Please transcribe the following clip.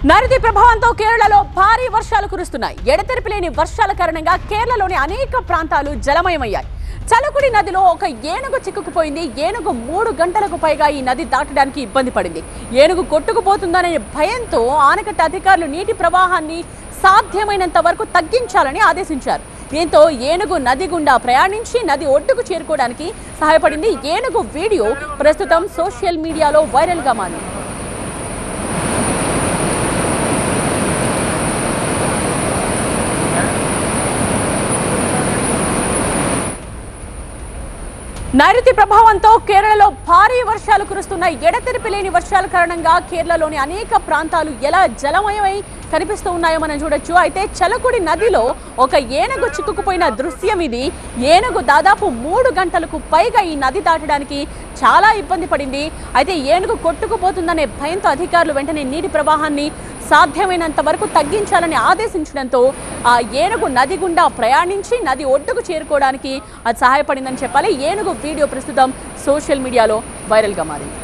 నైరుతి ప్రభావంతో కేరళలో భారీ వర్షాలు కురుస్తున్నాయి. ఎడతెరిపి లేని వర్షాల కారణంగా కేరళలోని అనేక ప్రాంతాలు జలమయమయ్యాయి. చలకుడి నదిలో ఒక ఏనుగు చిక్కుకుపోయింది. ఏనుగు 3 గంటలకు పైగా ఈ నది దాటడానికి ఇబ్బంది పడింది. ఏనుగు కొట్టుకుపోతుందనే భయంతో ఆనకట్ట అధికారులు నీటి ప్రవాహాన్ని సాధ్యమైనంత వరకు తగ్గించాలని ఆదేశించారు. దీంతో ఏనుగు నది గుండా ప్రయాణించి నది ఒడ్డుకు చేరుకోవడానికి సహాయపడింది. ఏనుగు వీడియో ప్రస్తుతం సోషల్ మీడియాలో వైరల్గా మారింది. నైరుతి ప్రభావంతో కేరళలో భారీ వర్షాలు కురుస్తున్నాయి. ఎడతెరిపి లేని వర్షాల కారణంగా కేరళలోని అనేక ప్రాంతాలు ఎలా జలమయమై కనిపిస్తూ ఉన్నాయో మనం చూడొచ్చు. అయితే చలకుడి నదిలో ఒక ఏనుగు చిక్కుకుపోయిన దృశ్యం ఇది. ఏనుగు దాదాపు 3 గంటలకు పైగా ఈ నది దాటడానికి చాలా ఇబ్బంది పడింది. అయితే ఏనుగు కొట్టుకుపోతుందనే భయంతో అధికారులు వెంటనే నీటి ప్రవాహాన్ని సాధ్యమైనంత వరకు తగ్గించాలని ఆదేశించడంతో ఆ ఏనుగు నది గుండా ప్రయాణించి నది ఒడ్డుకు చేరుకోవడానికి అది సహాయపడిందని చెప్పాలి. ఏనుగు వీడియో ప్రస్తుతం సోషల్ మీడియాలో వైరల్గా మారింది.